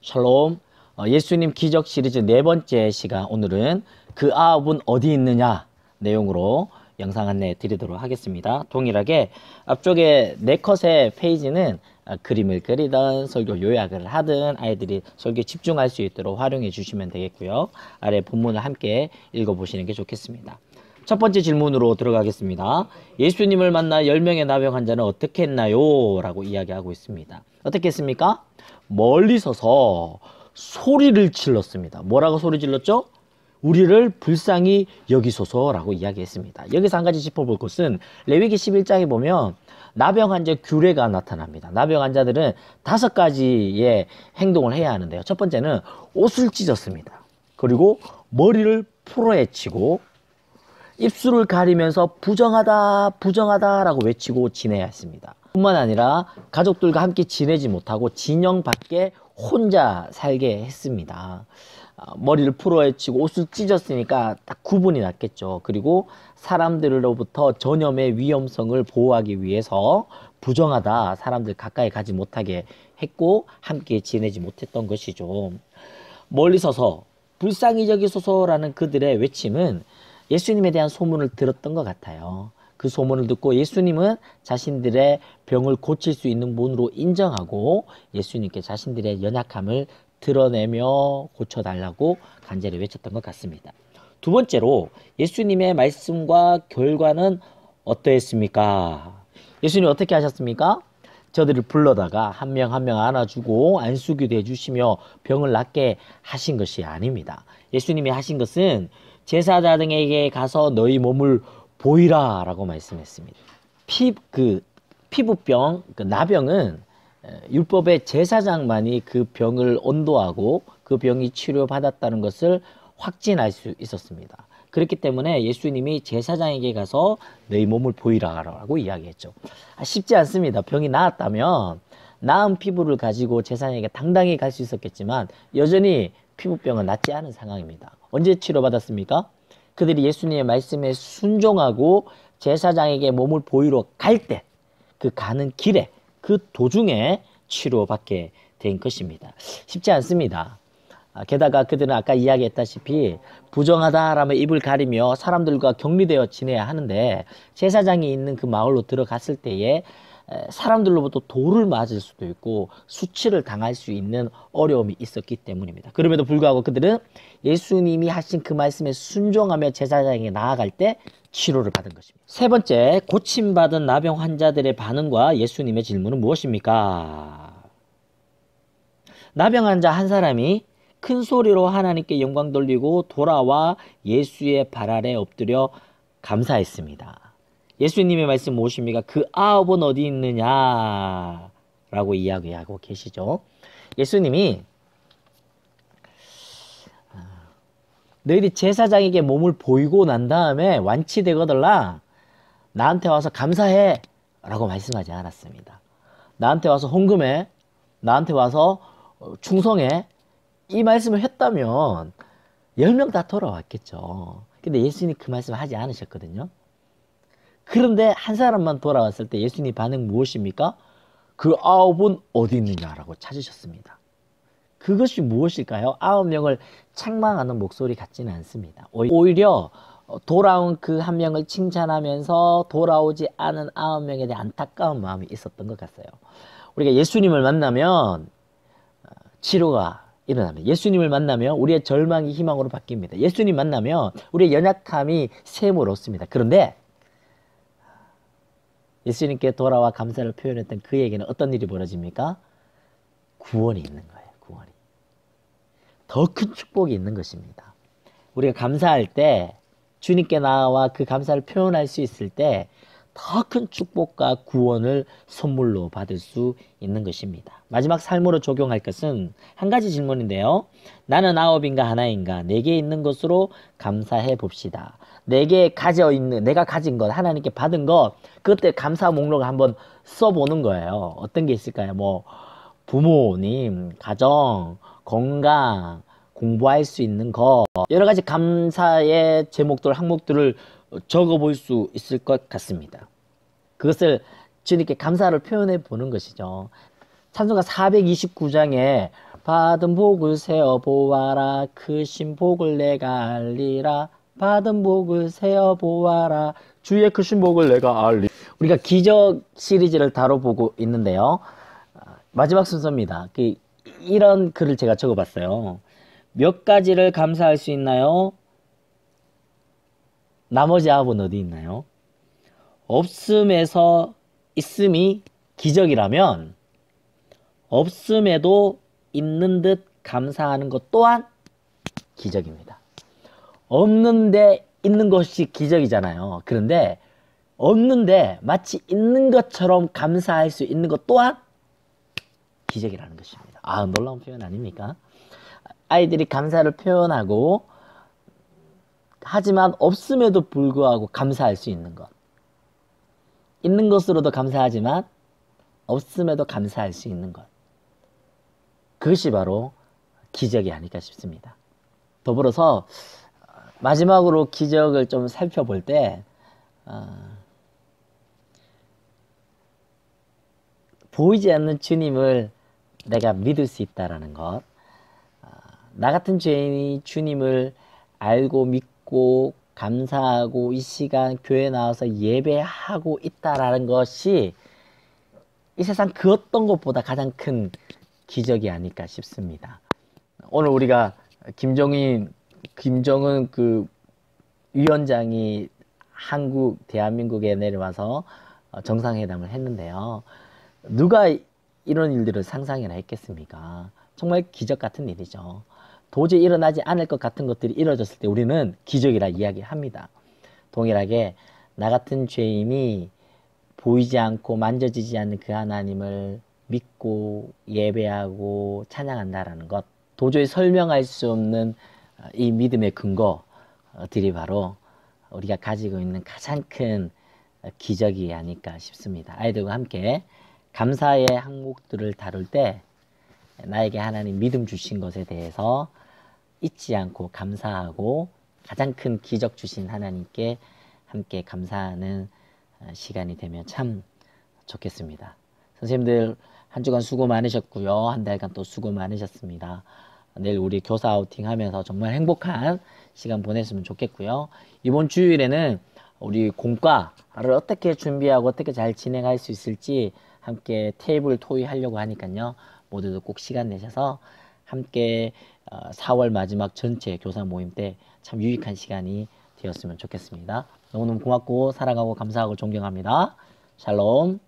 샬롬. 예수님 기적 시리즈 네 번째 시간, 오늘은 그 아홉은 어디 있느냐 내용으로 영상 안내 드리도록 하겠습니다. 동일하게 앞쪽에 4컷의 페이지는 그림을 그리든 설교 요약을 하든 아이들이 설교에 집중할 수 있도록 활용해 주시면 되겠고요. 아래 본문을 함께 읽어보시는 게 좋겠습니다. 첫 번째 질문으로 들어가겠습니다. 예수님을 만나 10명의 나병 환자는 어떻게 했나요? 라고 이야기하고 있습니다. 어떻게 했습니까? 멀리 서서 소리를 질렀습니다. 뭐라고 소리 질렀죠? 우리를 불쌍히 여기소서라고 이야기했습니다. 여기서 한 가지 짚어볼 것은 레위기 11장에 보면 나병 환자 규례가 나타납니다. 나병 환자들은 5가지의 행동을 해야 하는데요. 첫 번째는 옷을 찢었습니다. 그리고 머리를 풀어헤치고 입술을 가리면서 부정하다 부정하다 라고 외치고 지내야 했습니다. 뿐만 아니라 가족들과 함께 지내지 못하고 진영 밖에 혼자 살게 했습니다. 머리를 풀어헤치고 옷을 찢었으니까 딱 구분이 났겠죠. 그리고 사람들로부터 전염의 위험성을 보호하기 위해서 부정하다, 사람들 가까이 가지 못하게 했고 함께 지내지 못했던 것이죠. 멀리 서서 불쌍히 여기소서라는 그들의 외침은 예수님에 대한 소문을 들었던 것 같아요. 그 소문을 듣고 예수님은 자신들의 병을 고칠 수 있는 분으로 인정하고 예수님께 자신들의 연약함을 드러내며 고쳐달라고 간절히 외쳤던 것 같습니다. 두 번째로 예수님의 말씀과 결과는 어떠했습니까? 예수님이 어떻게 하셨습니까? 저들을 불러다가 한 명 한 명 안아주고 안수기도 해주시며 병을 낫게 하신 것이 아닙니다. 예수님이 하신 것은 제사장에게 가서 너희 몸을 보이라 라고 말씀했습니다. 피부병, 나병은 율법의 제사장만이 그 병을 온도하고 그 병이 치료받았다는 것을 확진할 수 있었습니다. 그렇기 때문에 예수님이 제사장에게 가서 너희 몸을 보이라 라고 이야기했죠. 쉽지 않습니다. 병이 나았다면 나은 피부를 가지고 제사장에게 당당히 갈 수 있었겠지만 여전히 피부병은 낫지 않은 상황입니다. 언제 치료받았습니까? 그들이 예수님의 말씀에 순종하고 제사장에게 몸을 보이러 갈 때, 그 가는 길에, 그 도중에 치료받게 된 것입니다. 쉽지 않습니다. 게다가 그들은 아까 이야기했다시피 부정하다라며 입을 가리며 사람들과 격리되어 지내야 하는데 제사장이 있는 그 마을로 들어갔을 때에 사람들로부터 돌을 맞을 수도 있고 수치를 당할 수 있는 어려움이 있었기 때문입니다. 그럼에도 불구하고 그들은 예수님이 하신 그 말씀에 순종하며 제사장에게 나아갈 때 치료를 받은 것입니다. 세 번째, 고침받은 나병 환자들의 반응과 예수님의 질문은 무엇입니까? 나병 환자 한 사람이 큰 소리로 하나님께 영광 돌리고 돌아와 예수의 발 아래 엎드려 감사했습니다. 예수님의 말씀 무엇입니까? 그 아홉은 어디 있느냐 라고 이야기하고 계시죠. 예수님이 너희들이 제사장에게 몸을 보이고 난 다음에 완치되거들라 나한테 와서 감사해 라고 말씀하지 않았습니다. 나한테 와서 헌금해, 나한테 와서 충성해, 이 말씀을 했다면 10명 다 돌아왔겠죠. 근데 예수님이 그 말씀을 하지 않으셨거든요. 그런데 한 사람만 돌아왔을 때 예수님 반응 무엇입니까? 그 아홉은 어디 있느냐라고 찾으셨습니다. 그것이 무엇일까요? 9명을 책망하는 목소리 같지는 않습니다. 오히려 돌아온 그 한 명을 칭찬하면서 돌아오지 않은 9명에 대한 안타까운 마음이 있었던 것 같아요. 우리가 예수님을 만나면 치료가 일어납니다. 예수님을 만나면 우리의 절망이 희망으로 바뀝니다. 예수님 만나면 우리의 연약함이 샘을 얻습니다. 그런데 예수님께 돌아와 감사를 표현했던 그에게는 어떤 일이 벌어집니까? 구원이 있는 거예요. 구원이. 더 큰 축복이 있는 것입니다. 우리가 감사할 때 주님께 나와 그 감사를 표현할 수 있을 때 더 큰 축복과 구원을 선물로 받을 수 있는 것입니다. 마지막 삶으로 적용할 것은 한 가지 질문인데요. 나는 9인가 하나인가? 내게 있는 것으로 감사해 봅시다. 내가 가진 것, 하나님께 받은 것, 그때 감사 목록을 한번 써보는 거예요. 어떤 게 있을까요? 부모님, 가정, 건강, 공부할 수 있는 것, 여러 가지 감사의 제목들, 항목들을 적어볼 수 있을 것 같습니다. 그것을 주님께 감사를 표현해 보는 것이죠. 찬송가 429장에 받은 복을 세어 보아라. 크신 복을 내가 알리라. 받은 복을 세어 보아라. 주의 크신 복을 내가 알리. 우리가 기적 시리즈를 다뤄보고 있는데요. 마지막 순서입니다. 이런 글을 제가 적어봤어요. 몇 가지를 감사할 수 있나요? 나머지 9은 어디 있나요? 없음에서 있음이 기적이라면 없음에도 있는 듯 감사하는 것 또한 기적입니다. 없는데 있는 것이 기적이잖아요. 그런데 없는데 마치 있는 것처럼 감사할 수 있는 것 또한 기적이라는 것입니다. 아, 놀라운 표현 아닙니까? 아이들이 감사를 표현하고 하지만 없음에도 불구하고 감사할 수 있는 것. 있는 것으로도 감사하지만 없음에도 감사할 수 있는 것. 그것이 바로 기적이 아닐까 싶습니다. 더불어서 마지막으로 기적을 좀 살펴볼 때 보이지 않는 주님을 내가 믿을 수 있다라는 것. 나 같은 죄인이 주님을 알고 믿고 감사하고 이 시간 교회에 나와서 예배하고 있다라는 것이 이 세상 그 어떤 것보다 가장 큰 기적이 아닐까 싶습니다. 오늘 우리가 김정은 그 위원장이 대한민국에 내려와서 정상회담을 했는데요. 누가 이런 일들을 상상이나 했겠습니까? 정말 기적 같은 일이죠. 도저히 일어나지 않을 것 같은 것들이 이루어졌을 때 우리는 기적이라 이야기합니다. 동일하게 나 같은 죄인이 보이지 않고 만져지지 않는 그 하나님을 믿고 예배하고 찬양한다라는 것, 도저히 설명할 수 없는 이 믿음의 근거들이 바로 우리가 가지고 있는 가장 큰 기적이 아닐까 싶습니다. 아이들과 함께 감사의 항목들을 다룰 때 나에게 하나님 믿음 주신 것에 대해서 잊지 않고 감사하고 가장 큰 기적 주신 하나님께 함께 감사하는 시간이 되면 참 좋겠습니다. 선생님들 한 주간 수고 많으셨고요. 한 달간 또 수고 많으셨습니다. 내일 우리 교사 아우팅 하면서 정말 행복한 시간 보냈으면 좋겠고요. 이번 주일에는 우리 공과를 어떻게 준비하고 어떻게 잘 진행할 수 있을지 함께 테이블 토의하려고 하니까요. 모두들 꼭 시간 내셔서 함께 4월 마지막 전체 교사 모임 때 참 유익한 시간이 되었으면 좋겠습니다. 너무너무 고맙고 사랑하고 감사하고 존경합니다. 샬롬.